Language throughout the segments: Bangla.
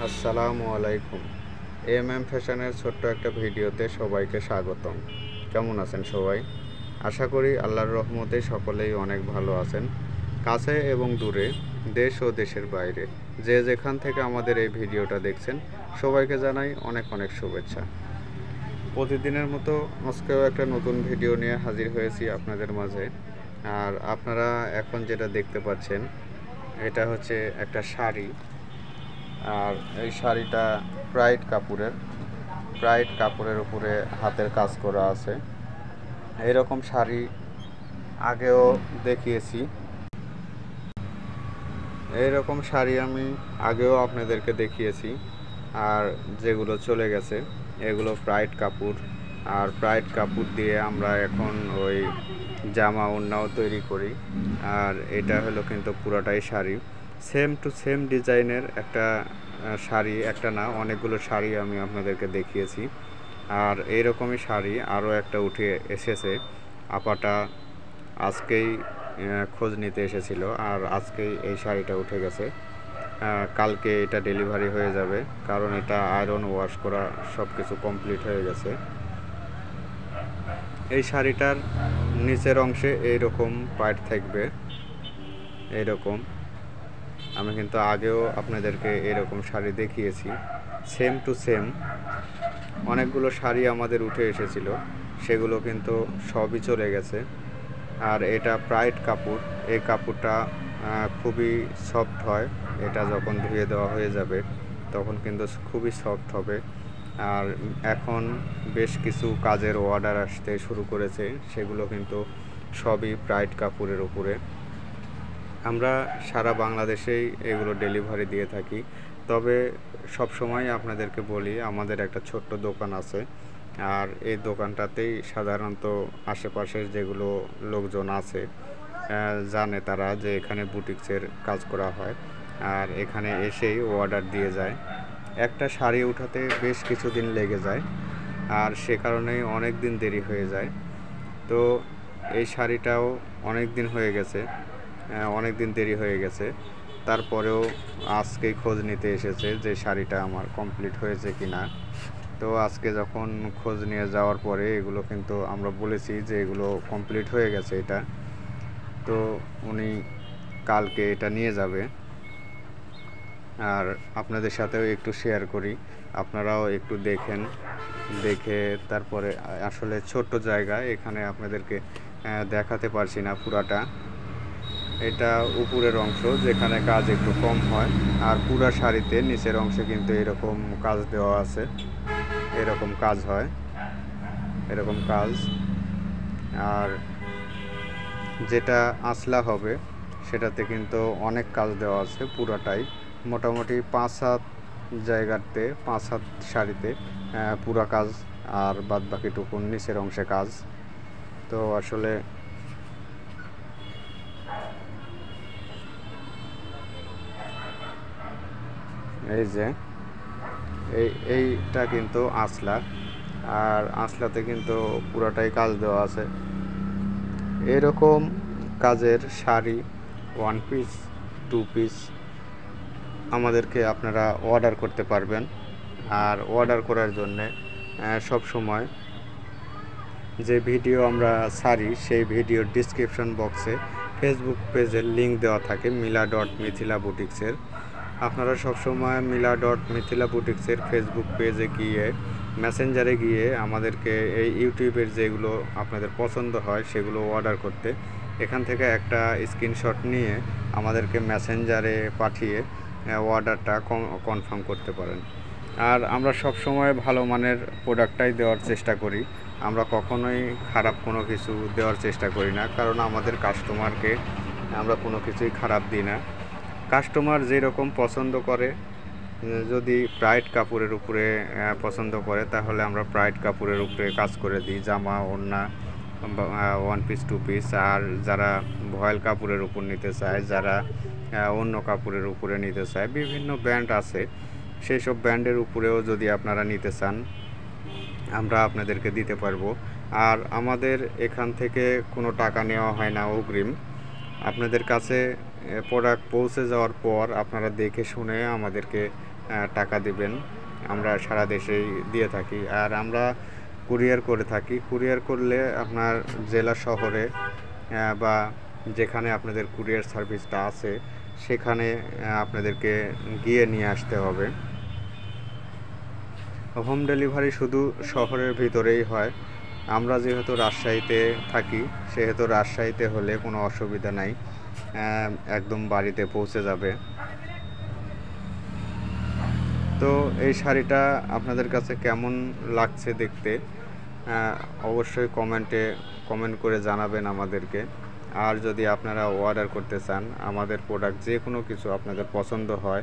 আসসালামু আলাইকুম। ফ্যাশনের ছোট্ট একটা ভিডিওতে সবাইকে স্বাগতম। কেমন আছেন সবাই? আশা করি আল্লাহর রহমতে সকলেই অনেক ভালো আছেন। কাছে এবং দূরে, দেশ ও দেশের বাইরে যে যেখান থেকে আমাদের এই ভিডিওটা দেখছেন, সবাইকে জানাই অনেক অনেক শুভেচ্ছা। প্রতিদিনের মতো আজকেও একটা নতুন ভিডিও নিয়ে হাজির হয়েছি আপনাদের মাঝে। আর আপনারা এখন যেটা দেখতে পাচ্ছেন, এটা হচ্ছে একটা শাড়ি। আর এই শাড়িটা প্রাইড কাপড়ের উপরে হাতের কাজ করা আছে। এইরকম শাড়ি আগেও দেখিয়েছি। এইরকম শাড়ি আমি আগেও আপনাদেরকে দেখিয়েছি। আর যেগুলো চলে গেছে এগুলো প্রাইড কাপড়। আর প্রাইড কাপড় দিয়ে আমরা এখন ওই জামা ওড়নাও তৈরি করি। আর এটা হলো কিন্তু পুরোটাই শাড়ি, সেম টু সেম ডিজাইনের একটা শাড়ি, একটা না অনেকগুলো শাড়ি আমি আপনাদেরকে দেখিয়েছি। আর এইরকমই শাড়ি আরও একটা উঠে এসেছে। আপাটা আজকেই খোঁজ নিতে এসেছিল, আর আজকেই এই শাড়িটা উঠে গেছে। কালকে এটা ডেলিভারি হয়ে যাবে, কারণ এটা আয়রন ওয়াশ করা সব কিছু কমপ্লিট হয়ে গেছে। এই শাড়িটার নিচের অংশে এইরকম পাইট থাকবে। এইরকম আমি কিন্তু আগেও আপনাদেরকে এরকম শাড়ি দেখিয়েছি, সেম টু সেম। অনেকগুলো শাড়ি আমাদের উঠে এসেছিল, সেগুলো কিন্তু সবই চলে গেছে। আর এটা প্রাইড কাপড়। এই কাপড়টা খুবই সফট হয়। এটা যখন ধুয়ে দেওয়া হয়ে যাবে তখন কিন্তু খুবই সফট হবে। আর এখন বেশ কিছু কাজের অর্ডার আসতে শুরু করেছে, সেগুলো কিন্তু সবই প্রাইড কাপড়ের উপরে। আমরা সারা বাংলাদেশেই এগুলো ডেলিভারি দিয়ে থাকি। তবে সব সময় আপনাদেরকে বলি, আমাদের একটা ছোট্ট দোকান আছে। আর এই দোকানটাতেই সাধারণত আশেপাশের যেগুলো লোকজন আছে জানে তারা যে এখানে বুটিক্সের কাজ করা হয়। আর এখানে এসেই অর্ডার দিয়ে যায়। একটা শাড়ি উঠাতে বেশ কিছুদিন লেগে যায়, আর সে কারণেই অনেক দিন দেরি হয়ে যায়। তো এই শাড়িটাও অনেক দিন হয়ে গেছে, অনেক দিন দেরি হয়ে গেছে। তারপরেও আজকেই খোঁজ নিতে এসেছে যে শাড়িটা আমার কমপ্লিট হয়েছে কি না। তো আজকে যখন খোঁজ নিয়ে যাওয়ার পরে এগুলো কিন্তু আমরা বলেছি যে এগুলো কমপ্লিট হয়ে গেছে এটা। তো উনি কালকে এটা নিয়ে যাবে। আর আপনাদের সাথেও একটু শেয়ার করি, আপনারাও একটু দেখে তারপরে। আসলে ছোট্ট জায়গা, এখানে আপনাদেরকে দেখাতে পারছি না পুরাটা। এটা উপরের অংশ যেখানে কাজ একটু কম হয়। আর পুরা শাড়িতে নিচের অংশে কিন্তু এরকম কাজ দেওয়া আছে, এরকম কাজ হয়, এরকম কাজ। আর যেটা আসলা হবে সেটাতে কিন্তু অনেক কাজ দেওয়া আছে পুরাটাই। মোটামুটি 5-7 জায়গাতে, 5-7 শাড়িতে পুরা কাজ, আর বাদ বাকিটুকু নিচের অংশে কাজ। তো আসলে এই যে এইটা কিন্তু আসলা, আর আসলাতে কিন্তু পুরাটাই কাজ দেওয়া আছে। এরকম কাজের শাড়ি, 1 পিস 2 পিস আমাদেরকে আপনারা অর্ডার করতে পারবেন। আর অর্ডার করার জন্যে সব সময় যে ভিডিও আমরা ছাড়ি সেই ভিডিওর ডিসক্রিপশন বক্সে ফেসবুক পেজের লিঙ্ক দেওয়া থাকে, মিলা.মিথিলা বুটিক্সের। আপনারা সবসময় মিলা.মিথিলা বুটিক্সের ফেসবুক পেজে গিয়ে, মেসেঞ্জারে গিয়ে আমাদেরকে এই ইউটিউবের যেগুলো আপনাদের পছন্দ হয় সেগুলো অর্ডার করতে, এখান থেকে একটা স্ক্রিনশট নিয়ে আমাদেরকে মেসেঞ্জারে পাঠিয়ে অর্ডারটা কনফার্ম করতে পারেন। আর আমরা সব সময় ভালো মানের প্রোডাক্টটাই দেওয়ার চেষ্টা করি, আমরা কখনোই খারাপ কোনো কিছু দেওয়ার চেষ্টা করি না, কারণ আমাদের কাস্টমারকে আমরা কোনো কিছুই খারাপ দিই না। কাস্টমার যেরকম পছন্দ করে, যদি প্রাইড কাপড়ের উপরে পছন্দ করে তাহলে আমরা প্রাইড কাপড়ের উপরে কাজ করে দিই, জামা ওড়না 1 পিস 2 পিস। আর যারা ভয়েল কাপড়ের উপর নিতে চায়, যারা অন্য কাপড়ের উপরে নিতে চায়, বিভিন্ন ব্র্যান্ড আছে, সেই সব ব্র্যান্ডের উপরেও যদি আপনারা নিতে চান আমরা আপনাদেরকে দিতে পারবো। আর আমাদের এখান থেকে কোনো টাকা নেওয়া হয় না অগ্রিম। আপনাদের কাছে প্রোডাক্ট পৌঁছে যাওয়ার পর আপনারা দেখে শুনে আমাদেরকে টাকা দিবেন। আমরা সারা দেশেই দিয়ে থাকি। আর আমরা কুরিয়ার করে থাকি। কুরিয়ার করলে আপনার জেলা শহরে বা যেখানে আপনাদের কুরিয়ার সার্ভিসটা আছে সেখানে আপনাদেরকে গিয়ে নিয়ে আসতে হবে। হোম ডেলিভারি শুধু শহরের ভিতরেই হয়। আমরা যেহেতু রাজশাহীতে থাকি, সেহেতু রাজশাহীতে হলে কোনো অসুবিধা নাই, একদম বাড়িতে পৌঁছে যাবে। তো এই শাড়িটা আপনাদের কাছে কেমন লাগছে দেখতে অবশ্যই কমেন্ট করে জানাবেন আমাদেরকে। আর যদি আপনারা অর্ডার করতে চান আমাদের প্রোডাক্ট যে কোনো কিছু আপনাদের পছন্দ হয়,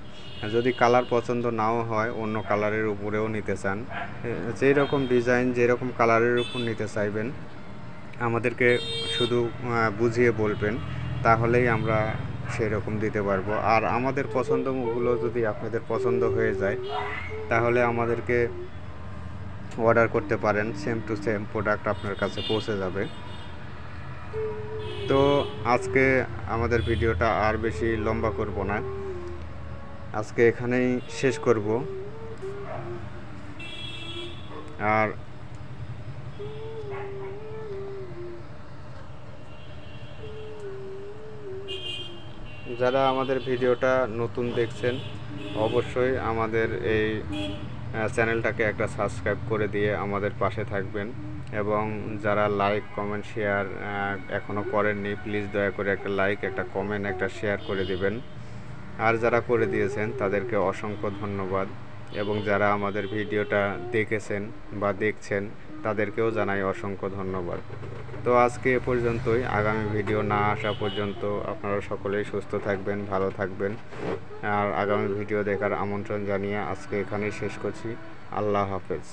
যদি কালার পছন্দ নাও হয় অন্য কালারের উপরেও নিতে চান, যেই রকম ডিজাইন যেরকম কালারের উপর নিতে চাইবেন আমাদেরকে শুধু বুঝিয়ে বলবেন, তাহলেই আমরা সেই রকম দিতে পারবো। আর আমাদের পছন্দগুলো যদি আপনাদের পছন্দ হয়ে যায় তাহলে আমাদেরকে অর্ডার করতে পারেন, সেম টু সেম প্রোডাক্ট আপনার কাছে পৌঁছে যাবে। তো আজকে আমাদের ভিডিওটা আর বেশি লম্বা করব না, আজকে এখানেই শেষ করব। আর যারা আমাদের ভিডিওটা নতুন দেখছেন অবশ্যই আমাদের এই চ্যানেলটাকে একটা সাবস্ক্রাইব করে দিয়ে আমাদের পাশে থাকবেন, এবং যারা লাইক কমেন্ট শেয়ার এখনও করেননি প্লিজ দয়া করে একটা লাইক একটা কমেন্ট একটা শেয়ার করে দিবেন। আর যারা করে দিয়েছেন তাদেরকে অসংখ্য ধন্যবাদ, এবং যারা আমাদের ভিডিওটা দেখেছেন বা দেখছেন তাদেরকেও জানাই অসংখ্য ধন্যবাদ। তো আজকে এ পর্যন্তই, আগামী ভিডিও না আসা পর্যন্ত আপনারা সকলেই সুস্থ থাকবেন, ভালো থাকবেন। আর আগামী ভিডিও দেখার আমন্ত্রণ জানিয়ে আজকে এখানেই শেষ করছি। আল্লাহ হাফেজ।